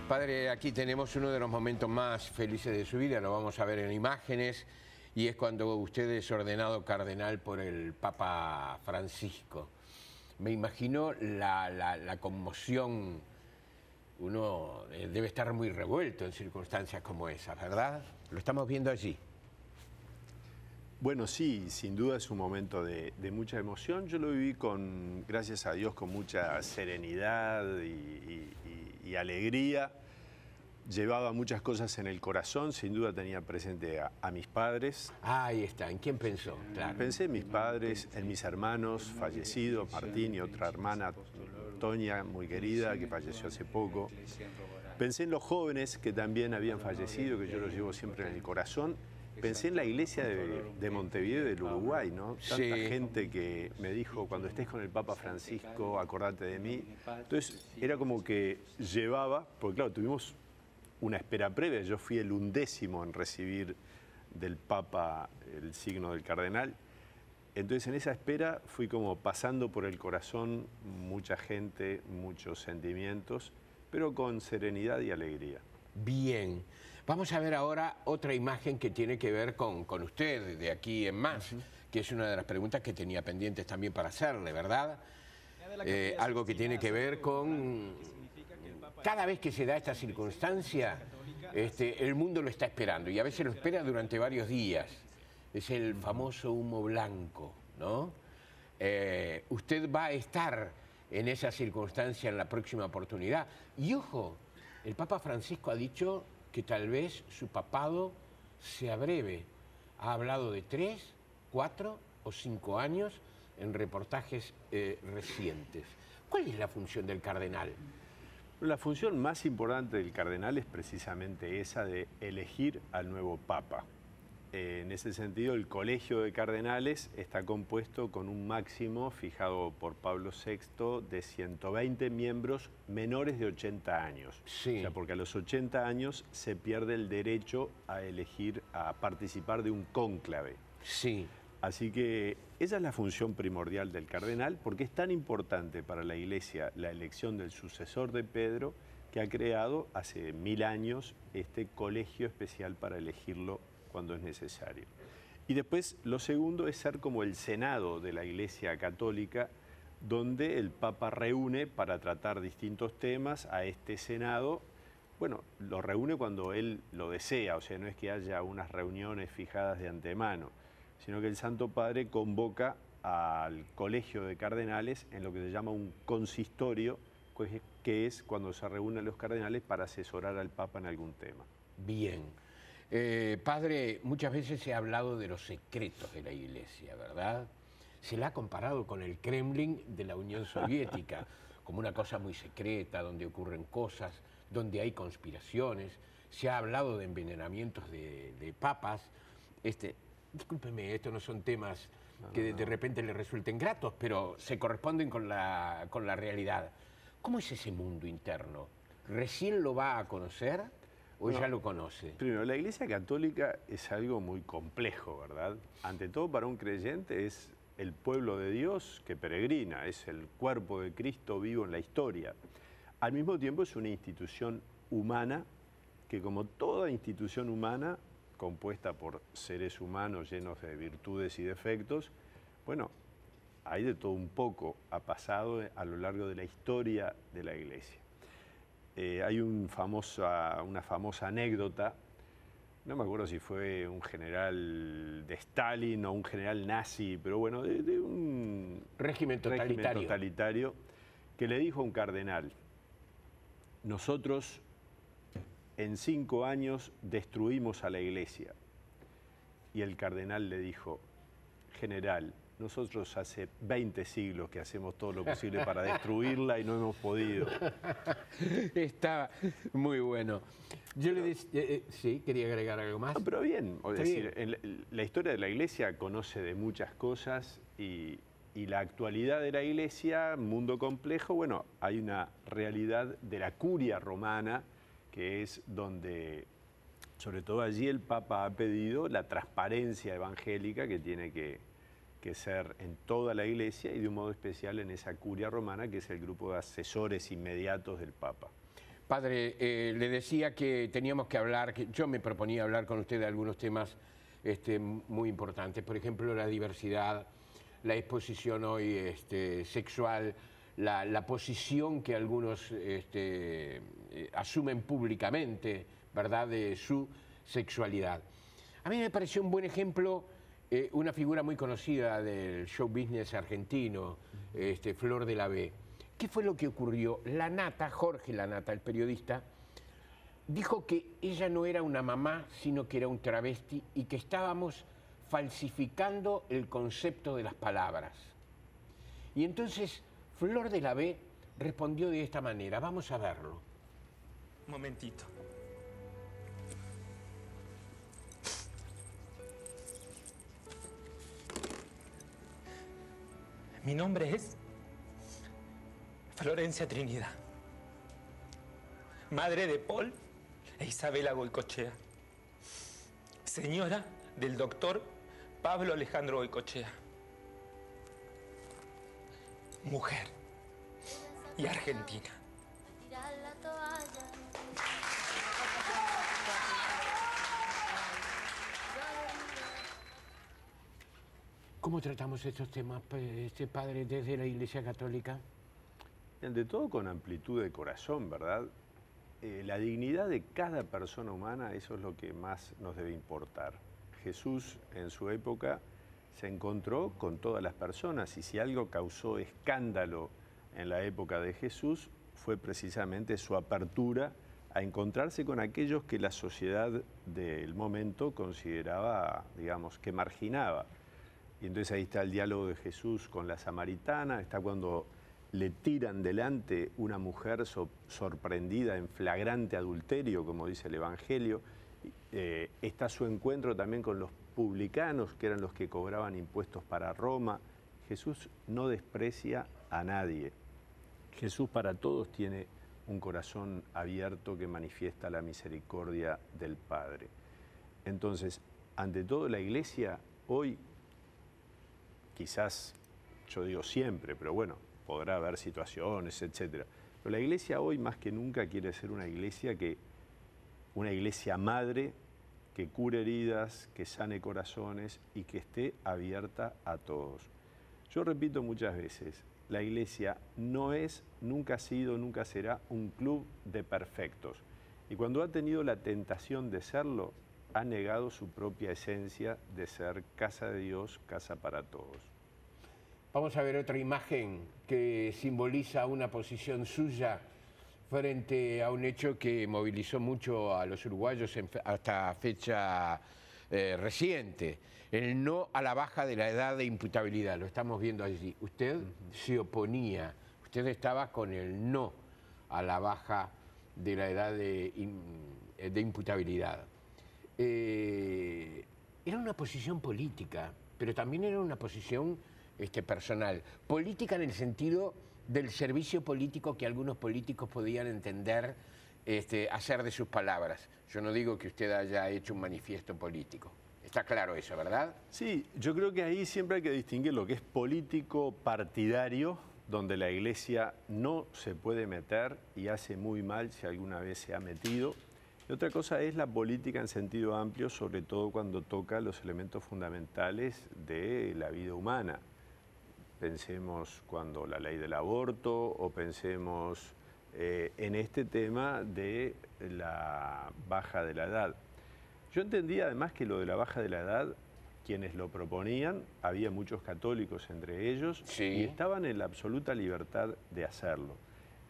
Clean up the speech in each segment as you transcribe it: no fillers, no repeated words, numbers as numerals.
Padre, aquí tenemos uno de los momentos más felices de su vida, lo vamos a ver en imágenes, y es cuando usted es ordenado cardenal por el Papa Francisco. Me imagino la conmoción, uno debe estar muy revuelto en circunstancias como esas, ¿verdad? Lo estamos viendo allí. Bueno, sí, sin duda es un momento de mucha emoción. Yo lo viví gracias a Dios, con mucha serenidad y alegría. Llevaba muchas cosas en el corazón, sin duda tenía presente a mis padres. Ahí está, ¿en quién pensó? Claro. Pensé en mis padres, en mis hermanos fallecidos, Martín y otra hermana, Toña, muy querida, que falleció hace poco. Pensé en los jóvenes que también habían fallecido, que yo los llevo siempre en el corazón. Pensé en la iglesia de Montevideo y del Uruguay, ¿no? Tanta gente que me dijo, cuando estés con el Papa Francisco, acordate de mí. Entonces, era como que llevaba, porque claro, tuvimos una espera previa. Yo fui el 11º en recibir del Papa el signo del cardenal. Entonces, en esa espera fui como pasando por el corazón mucha gente, muchos sentimientos, pero con serenidad y alegría. Bien. Vamos a ver ahora otra imagen que tiene que ver con usted, de aquí en más, que es una de las preguntas que tenía pendientes también para hacerle, ¿verdad? Algo que tiene que ver con... Cada vez que se da esta circunstancia, el mundo lo está esperando, y a veces lo espera durante varios días. Es el famoso humo blanco, ¿no? Usted va a estar en esa circunstancia en la próxima oportunidad. Y ojo, el Papa Francisco ha dicho que tal vez su papado sea breve. Ha hablado de 3, 4 o 5 años en reportajes recientes. ¿Cuál es la función del cardenal? La función más importante del cardenal es precisamente esa de elegir al nuevo papa. En ese sentido, el colegio de cardenales está compuesto con un máximo fijado por Pablo VI de 120 miembros menores de 80 años. Sí. O sea, porque a los 80 años se pierde el derecho a elegir, a participar de un cónclave. Sí. Así que esa es la función primordial del cardenal, porque es tan importante para la Iglesia la elección del sucesor de Pedro, que ha creado hace 1000 años este colegio especial para elegirlo cuando es necesario. Y después, lo segundo es ser como el Senado de la Iglesia Católica, donde el Papa reúne para tratar distintos temas a este Senado. Bueno, lo reúne cuando él lo desea, o sea, no es que haya unas reuniones fijadas de antemano, sino que el Santo Padre convoca al colegio de cardenales en lo que se llama un consistorio, que es cuando se reúnen los cardenales para asesorar al Papa en algún tema. Bien. Padre, muchas veces se ha hablado de los secretos de la Iglesia, ¿verdad? Se la ha comparado con el Kremlin de la Unión Soviética, como una cosa muy secreta, donde ocurren cosas, donde hay conspiraciones. Se ha hablado de envenenamientos de papas. Discúlpeme, estos no son temas que de repente le resulten gratos, pero se corresponden con la realidad. ¿Cómo es ese mundo interno? ¿Recién lo va a conocer o ya lo conoce? Primero, la Iglesia Católica es algo muy complejo, ¿verdad? Ante todo, para un creyente es el pueblo de Dios que peregrina, es el cuerpo de Cristo vivo en la historia. Al mismo tiempo es una institución humana que, como toda institución humana, compuesta por seres humanos llenos de virtudes y defectos, bueno, hay de todo un poco, ha pasado a lo largo de la historia de la Iglesia. Hay una famosa anécdota, no me acuerdo si fue un general de Stalin o un general nazi, pero bueno, de un régimen totalitario, que le dijo a un cardenal: nosotros en 5 años destruimos a la Iglesia. Y el cardenal le dijo: general, nosotros hace 20 siglos que hacemos todo lo posible para destruirla y no hemos podido. Está muy bueno. Yo le decía, sí, quería agregar algo más. No, pero bien, es decir, la historia de la Iglesia conoce de muchas cosas y la actualidad de la Iglesia, mundo complejo, bueno, hay una realidad de la curia romana, que es donde, sobre todo allí, el Papa ha pedido la transparencia evangélica que tiene que ser en toda la Iglesia y de un modo especial en esa curia romana, que es el grupo de asesores inmediatos del Papa. Padre, le decía que teníamos que hablar, que yo me proponía hablar con usted de algunos temas muy importantes. Por ejemplo, la diversidad, la exposición hoy sexual, la posición que algunos asumen públicamente, ¿verdad?, de su sexualidad. A mí me pareció un buen ejemplo una figura muy conocida del show business argentino, Flor de la B. ¿Qué fue lo que ocurrió? Lanata, Jorge Lanata, el periodista, dijo que ella no era una mamá, sino que era un travesti y que estábamos falsificando el concepto de las palabras. Y entonces Flor de la B respondió de esta manera. Vamos a verlo. Un momentito. Mi nombre es Florencia Trinidad, madre de Paul e Isabela Goicoechea, señora del doctor Pablo Alejandro Goicoechea, mujer y argentina. ¿Cómo tratamos estos temas, padre, desde la Iglesia Católica? Ante todo con amplitud de corazón, ¿verdad? La dignidad de cada persona humana, eso es lo que más nos debe importar. Jesús en su época se encontró con todas las personas y si algo causó escándalo en la época de Jesús fue precisamente su apertura a encontrarse con aquellos que la sociedad del momento consideraba, digamos, que marginaba. Y entonces ahí está el diálogo de Jesús con la samaritana, está cuando le tiran delante una mujer sorprendida en flagrante adulterio, como dice el Evangelio. Está su encuentro también con los publicanos, que eran los que cobraban impuestos para Roma. Jesús no desprecia a nadie. Jesús para todos tiene un corazón abierto que manifiesta la misericordia del Padre. Entonces, ante todo, la Iglesia hoy, quizás, yo digo siempre, pero bueno, podrá haber situaciones, etcétera. Pero la Iglesia hoy más que nunca quiere ser una iglesia madre, que cure heridas, que sane corazones y que esté abierta a todos. Yo repito muchas veces, la Iglesia no es, nunca ha sido, nunca será un club de perfectos. Y cuando ha tenido la tentación de serlo, ha negado su propia esencia de ser casa de Dios, casa para todos. Vamos a ver otra imagen que simboliza una posición suya frente a un hecho que movilizó mucho a los uruguayos hasta fecha reciente, el no a la baja de la edad de imputabilidad. Lo estamos viendo allí. Usted se oponía, usted estaba con el no a la baja de la edad de imputabilidad. Era una posición política, pero también era una posición personal. Política en el sentido del servicio político que algunos políticos podían entender hacer de sus palabras. Yo no digo que usted haya hecho un manifiesto político. Está claro eso, ¿verdad? Sí, yo creo que ahí siempre hay que distinguir lo que es político partidario, donde la Iglesia no se puede meter y hace muy mal si alguna vez se ha metido. Y otra cosa es la política en sentido amplio, sobre todo cuando toca los elementos fundamentales de la vida humana. Pensemos cuando la ley del aborto o pensemos en este tema de la baja de la edad. Yo entendía además que lo de la baja de la edad, quienes lo proponían, había muchos católicos entre ellos, sí, y estaban en la absoluta libertad de hacerlo.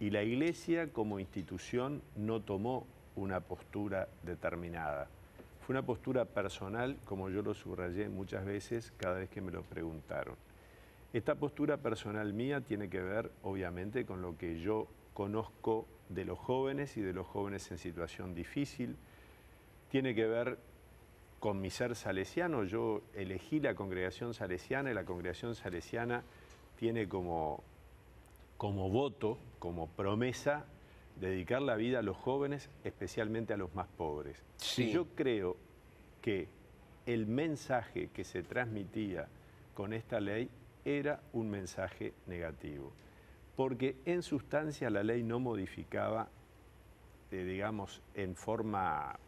Y la Iglesia como institución no tomó una postura determinada. Fue una postura personal, como yo lo subrayé muchas veces cada vez que me lo preguntaron. Esta postura personal mía tiene que ver, obviamente, con lo que yo conozco de los jóvenes y de los jóvenes en situación difícil. Tiene que ver con mi ser salesiano. Yo elegí la congregación salesiana y la congregación salesiana tiene como voto, como promesa, dedicar la vida a los jóvenes, especialmente a los más pobres. Sí. Y yo creo que el mensaje que se transmitía con esta ley era un mensaje negativo, porque en sustancia la ley no modificaba digamos, en forma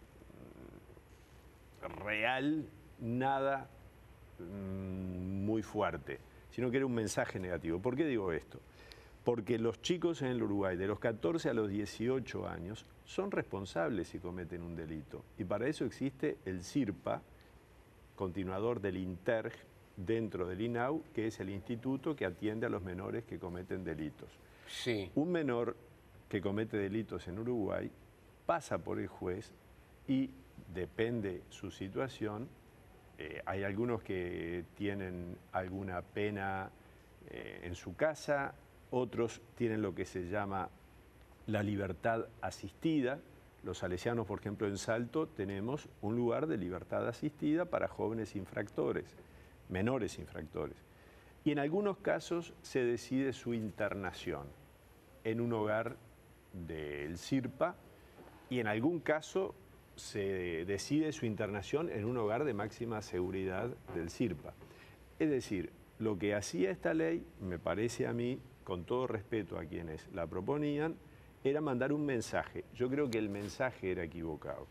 real, nada muy fuerte, sino que era un mensaje negativo. ¿Por qué digo esto? Porque los chicos en el Uruguay, de los 14 a los 18 años, son responsables si cometen un delito. Y para eso existe el CIRPA, continuador del INTERG, dentro del INAU, que es el instituto que atiende a los menores que cometen delitos. Sí. Un menor que comete delitos en Uruguay pasa por el juez y depende su situación. Hay algunos que tienen alguna pena en su casa, otros tienen lo que se llama la libertad asistida. Los salesianos, por ejemplo, en Salto tenemos un lugar de libertad asistida para jóvenes infractores, menores infractores. Y en algunos casos se decide su internación en un hogar del CIRPA y en algún caso se decide su internación en un hogar de máxima seguridad del CIRPA. Es decir, lo que hacía esta ley, me parece a mí, con todo respeto a quienes la proponían, era mandar un mensaje. Yo creo que el mensaje era equivocado.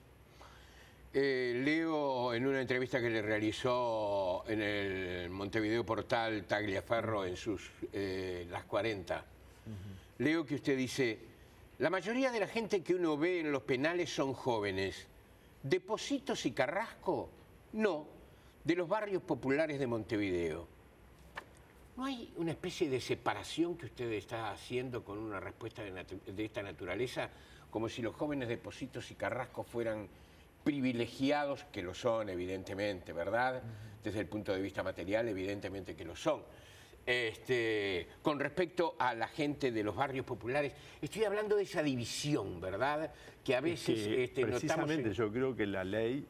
Leo en una entrevista que le realizó en el Montevideo Portal Tagliaferro en sus Las 40. Leo que usted dice, la mayoría de la gente que uno ve en los penales son jóvenes. ¿De Pocitos y Carrasco? No, de los barrios populares de Montevideo. ¿No hay una especie de separación que usted está haciendo con una respuesta de esta naturaleza? Como si los jóvenes de Pocitos y Carrasco fueran privilegiados, que lo son evidentemente, ¿verdad? Desde el punto de vista material, evidentemente que lo son. Con respecto a la gente de los barrios populares, estoy hablando de esa división, ¿verdad? Que a veces precisamente yo creo que la ley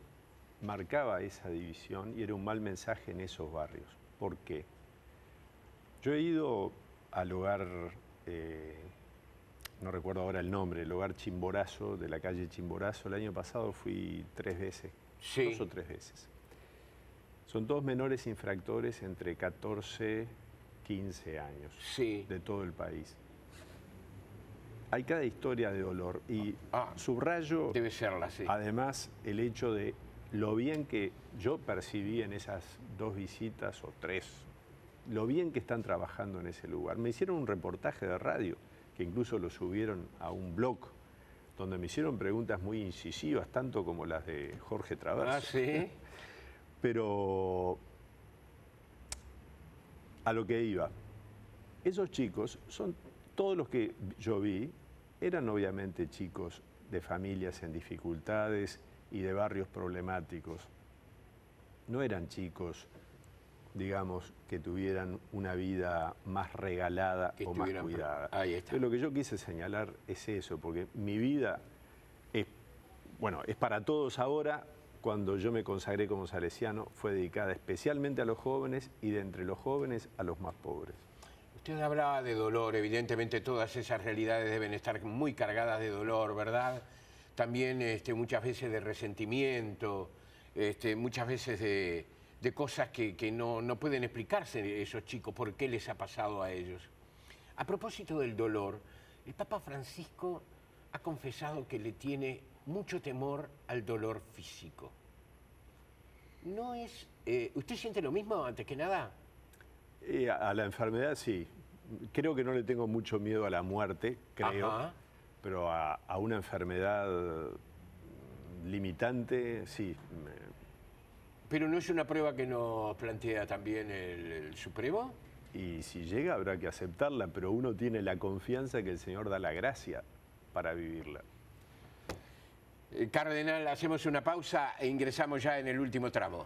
marcaba esa división y era un mal mensaje en esos barrios. ¿Por qué? Yo he ido al hogar, no recuerdo ahora el nombre, el hogar Chimborazo, de la calle Chimborazo. El año pasado fui 3 veces, sí. 2 o 3 veces. Son todos menores infractores entre 14 y 15 años, sí, de todo el país. Hay cada historia de dolor y subrayo, debe serla, sí. Además, el hecho de lo bien que yo percibí en esas 2 visitas o 3, lo bien que están trabajando en ese lugar. Me hicieron un reportaje de radio, que incluso lo subieron a un blog, donde me hicieron preguntas muy incisivas, tanto como las de Jorge Traverso. Ah, sí. Pero a lo que iba, esos chicos son todos los que yo vi, eran obviamente chicos de familias en dificultades y de barrios problemáticos. No eran chicos, digamos, que tuvieran una vida más regalada o más cuidada. Ahí está. Entonces, lo que yo quise señalar es eso, porque mi vida es para todos ahora. Cuando yo me consagré como salesiano, fue dedicada especialmente a los jóvenes y de entre los jóvenes a los más pobres. Usted hablaba de dolor, evidentemente todas esas realidades deben estar muy cargadas de dolor, ¿verdad? También muchas veces de resentimiento, muchas veces de cosas que no pueden explicarse esos chicos, por qué les ha pasado a ellos. A propósito del dolor, el Papa Francisco ha confesado que le tiene mucho temor al dolor físico. ¿No es, ¿usted siente lo mismo, antes que nada? A la enfermedad sí. Creo que no le tengo mucho miedo a la muerte, creo. Ajá. Pero a una enfermedad limitante, sí. ¿Pero no es una prueba que nos plantea también el Supremo? Y si llega habrá que aceptarla, pero uno tiene la confianza que el Señor da la gracia para vivirla. Cardenal, hacemos una pausa e ingresamos ya en el último tramo.